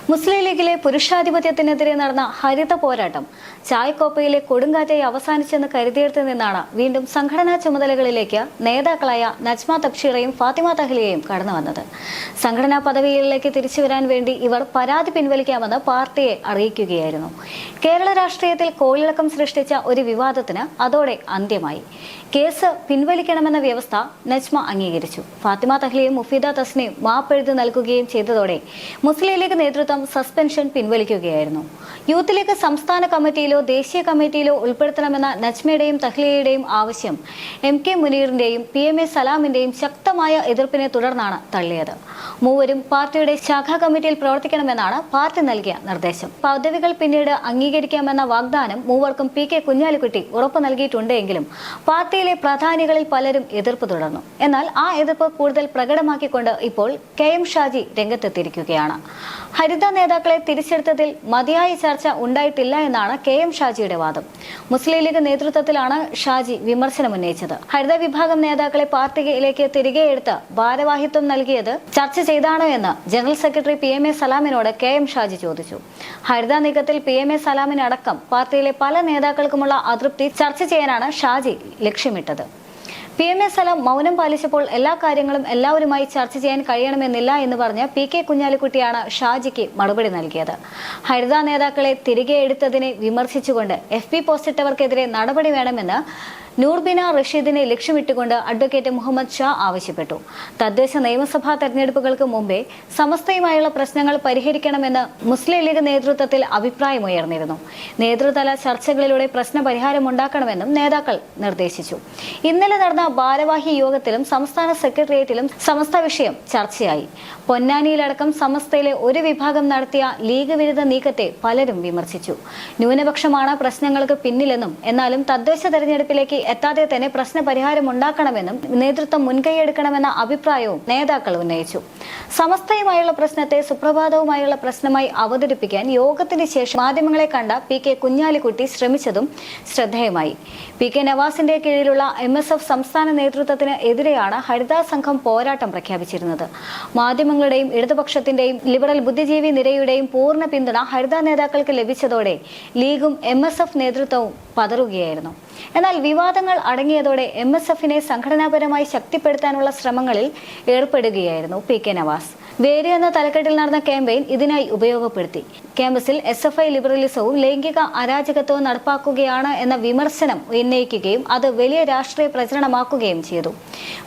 മുസ്ലിം ലീഗിലെ പുരുഷാധിപത്യത്തിനെതിരെ നടന്ന ഹരിത പോരാട്ടം ചായക്കോപ്പയിലെ കൊടുങ്കാറ്റായി അവസാനിച്ചെന്ന് കരുതിയിടത്തു നിന്നാണ് വീണ്ടും സംഘടനാ ചുമതലകളിലേക്ക് നേതാക്കളായ നജ്മ തബ്ഷീറയും ഫാത്തിമ തഹ്ലിയയും കടന്നുവന്നത്. സംഘടനാ പദവികളിലേക്ക് തിരിച്ചുവരാൻ വേണ്ടി ഇവർ പരാതി പിൻവലിക്കാമെന്ന് പാർട്ടിയെ അറിയിക്കുകയായിരുന്നു. കേരള രാഷ്ട്രീയത്തിൽ കോളിളക്കം സൃഷ്ടിച്ച ഒരു വിവാദത്തിന് അതോടെ അന്ത്യമായി. കേസ് പിൻവലിക്കണമെന്ന വ്യവസ്ഥ നജ്മ അംഗീകരിച്ചു. ഫാത്തിമ തഹ്ലിയും മുഫീദ തസ്നയും മാപ്പെഴുതി നൽകുകയും ചെയ്തതോടെ മുസ്ലിം ലീഗ് നേതൃത്വം സസ്പെൻഷൻ പിൻവലിക്കുകയായിരുന്നു. യൂത്ത് ലീഗ് സംസ്ഥാന കമ്മിറ്റിയിലോ ദേശീയ കമ്മിറ്റിയിലോ ഉൾപ്പെടുത്തണമെന്ന നജ്മയുടെയും തഹ്ലിയയുടെയും ആവശ്യം MK മുനീറിന്റെയും PMA സലാമിന്റെയും ശക്തമായ എതിർപ്പിനെ തുടർന്നാണ് തള്ളിയത്. മൂവരും പാർട്ടിയുടെ ശാഖാ കമ്മിറ്റിയിൽ പ്രവർത്തിക്കണമെന്നാണ് പാർട്ടി നൽകിയ നിർദ്ദേശം. പദവികൾ പിന്നീട് അംഗീകരിക്കാമെന്ന വാഗ്ദാനം മൂവർക്കും PK കുഞ്ഞാലിക്കുട്ടി ഉറപ്പു നൽകിയിട്ടുണ്ടെങ്കിലും പാർട്ടിയിലെ പ്രധാനികളിൽ പലരും എതിർപ്പ് തുടർന്നു. എന്നാൽ ആ എതിർപ്പ് കൂടുതൽ പ്രകടമാക്കിക്കൊണ്ട് ഇപ്പോൾ KM ഷാജി രംഗത്തെത്തിയിരിക്കുകയാണ്. ഹരിത നേതാക്കളെ തിരിച്ചെടുത്തതിൽ മതിയായ ചർച്ച ഉണ്ടായിട്ടില്ല എന്നാണ് KM ഷാജിയുടെ വാദം. മുസ്ലിം ലീഗ് നേതൃത്വത്തിലാണ് ഷാജി വിമർശനം ഉന്നയിച്ചത്. ഹരിത വിഭാഗം നേതാക്കളെ പാർട്ടിയിലേക്ക് തിരികെ എടുത്ത് ഭാരവാഹിത്വം നൽകിയത് ചർച്ച ചെയ്താണോ എന്ന് general secretary PMA സലാമിനോട് KM Shaji ചോദിച്ചു. ഹരിത നീക്കത്തിൽ PMA സലാമിനടക്കം പാർട്ടിയിലെ പല നേതാക്കൾക്കുമുള്ള അതൃപ്തി ചർച്ച ചെയ്യാനാണ് ഷാജി ലക്ഷ്യമിട്ടത്. PMA സലാം മൗനം പാലിച്ചപ്പോൾ എല്ലാ കാര്യങ്ങളും എല്ലാവരുമായി ചർച്ച ചെയ്യാൻ കഴിയണമെന്നില്ല എന്ന് പറഞ്ഞ് PK കുഞ്ഞാലിക്കുട്ടിയാണ് ഷാജിക്ക് മറുപടി നൽകിയത്. ഹരിത നേതാക്കളെ തിരികെ എടുത്തതിനെ വിമർശിച്ചുകൊണ്ട് FB പോസ്റ്റിട്ടവർക്കെതിരെ നടപടി വേണമെന്ന് നൂർബിന റഷീദിനെ ലക്ഷ്യമിട്ടുകൊണ്ട് അഡ്വക്കേറ്റ് മുഹമ്മദ് ഷാ ആവശ്യപ്പെട്ടു. തദ്ദേശ നിയമസഭാ തെരഞ്ഞെടുപ്പുകൾക്ക് മുമ്പേ സമസ്തയുമായുള്ള പ്രശ്നങ്ങൾ പരിഹരിക്കണമെന്ന് മുസ്ലിം ലീഗ് നേതൃത്വത്തിൽ അഭിപ്രായമുയർന്നിരുന്നു. നേതൃതല ചർച്ചകളിലൂടെ പ്രശ്ന പരിഹാരമുണ്ടാക്കണമെന്നും നേതാക്കൾ നിർദ്ദേശിച്ചു. ഇന്നലെ നടന്ന ഭാരവാഹി യോഗത്തിലും സംസ്ഥാന സെക്രട്ടേറിയറ്റിലും സമസ്ത വിഷയം ചർച്ചയായി. പൊന്നാനിയിലടക്കം സമസ്തയിലെ ഒരു വിഭാഗം നടത്തിയ ലീഗ് വിരുദ്ധ നീക്കത്തെ പലരും വിമർശിച്ചു. ന്യൂനപക്ഷമാണ് പ്രശ്നങ്ങൾക്ക് പിന്നിലെന്നും എന്നാലും തദ്ദേശ തെരഞ്ഞെടുപ്പിലേക്ക് എത്താതെ തന്നെ പ്രശ്ന പരിഹാരം ഉണ്ടാക്കണമെന്നും നേതൃത്വം മുൻകൈയെടുക്കണമെന്ന അഭിപ്രായവും നേതാക്കൾ ഉന്നയിച്ചു. സമസ്തയുമായുള്ള പ്രശ്നത്തെ സുപ്രഭാതവുമായുള്ള പ്രശ്നമായി അവതരിപ്പിക്കാൻ യോഗത്തിന് ശേഷം മാധ്യമങ്ങളെ കണ്ട PK കുഞ്ഞാലിക്കുട്ടി ശ്രമിച്ചതും ശ്രദ്ധേയമായി. PK നവാസിന്റെ കീഴിലുള്ള MSF സംസ്ഥാന നേതൃത്വത്തിന് എതിരെയാണ് ഹരിത സംഘം പോരാട്ടം പ്രഖ്യാപിച്ചിരുന്നത്. മാധ്യമങ്ങളുടെയും ഇടതുപക്ഷത്തിന്റെയും ലിബറൽ ബുദ്ധിജീവി നിരയുടെയും പൂർണ്ണ പിന്തുണ ഹരിത നേതാക്കൾക്ക് ലഭിച്ചതോടെ ലീഗും MSF നേതൃത്വവും പതറുകയായിരുന്നു. എന്നാൽ വിവാദങ്ങൾ അടങ്ങിയതോടെ MSFനെ സംഘടനാപരമായി ശക്തിപ്പെടുത്താനുള്ള ശ്രമങ്ങളിൽ ഏർപ്പെടുകയായിരുന്നു PK നവാസ്. വേര് എന്ന തലക്കെട്ടിൽ നടന്ന ക്യാമ്പയിൻ ഇതിനായി ഉപയോഗപ്പെടുത്തി. ക്യാമ്പസിൽ SFI ലിബറലിസവും ലൈംഗിക അരാജകത്വവും നടപ്പാക്കുകയാണ് എന്ന വിമർശനം ഉന്നയിക്കുകയും അത് വലിയ രാഷ്ട്രീയ പ്രചരണമാക്കുകയും ചെയ്തു.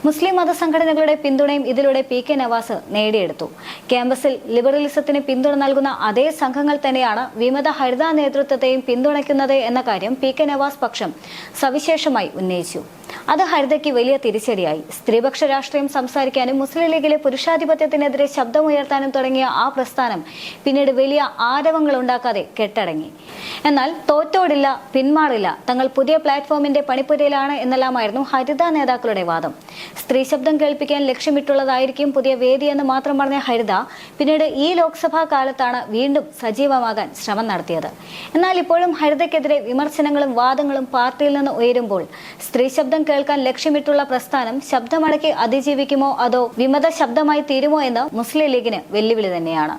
മുസ്ലിം മതസംഘടനകളുടെ പിന്തുണയും ഇതിലൂടെ PK നവാസ് നേടിയെടുത്തു. ക്യാമ്പസിൽ ലിബറലിസത്തിന് പിന്തുണ നൽകുന്ന അതേ സംഘങ്ങൾ തന്നെയാണ് വിമത ഹരിത നേതൃത്വത്തെയും പിന്തുണയ്ക്കുന്നത് എന്ന കാര്യം PK നവാസ് പക്ഷം സവിശേഷമായി ഉന്നയിച്ചു. അത് ഹരിതയ്ക്ക് വലിയ തിരിച്ചടിയായി. സ്ത്രീപക്ഷ രാഷ്ട്രീയം സംസാരിക്കാനും മുസ്ലിം ലീഗിലെ പുരുഷാധിപത്യത്തിനെതിരെ ശബ്ദമുയർത്താനും തുടങ്ങിയ ആ പ്രസ്ഥാനം പിന്നീട് വലിയ ആരവങ്ങൾ ഉണ്ടാക്കാതെ കെട്ടടങ്ങി. എന്നാൽ തോറ്റോടില്ല, പിന്മാറില്ല, തങ്ങൾ പുതിയ പ്ലാറ്റ്ഫോമിന്റെ പണിപ്പുരയിലാണ് എന്നെല്ലാമായിരുന്നു ഹരിത നേതാക്കളുടെ വാദം. സ്ത്രീ ശബ്ദം കേൾപ്പിക്കാൻ ലക്ഷ്യമിട്ടുള്ളതായിരിക്കും പുതിയ വേദിയെന്ന് മാത്രം പറഞ്ഞ ഹരിത പിന്നീട് ഈ ലോക്സഭാ കാലത്താണ് വീണ്ടും സജീവമാകാൻ ശ്രമം നടത്തിയത്. എന്നാൽ ഇപ്പോഴും ഹരിതയ്ക്കെതിരെ വിമർശനങ്ങളും വാദങ്ങളും പാർട്ടിയിൽ നിന്ന് ഉയരുമ്പോൾ സ്ത്രീ ശബ്ദം കേൾക്കാൻ ലക്ഷ്യമിട്ടുള്ള പ്രസ്ഥാനം ശബ്ദമടക്കി അതിജീവിക്കുമോ അതോ വിമത ശബ്ദമായി തീരുമോ എന്ന് മുസ്ലിം ലീഗിന് വെല്ലുവിളി തന്നെയാണ്.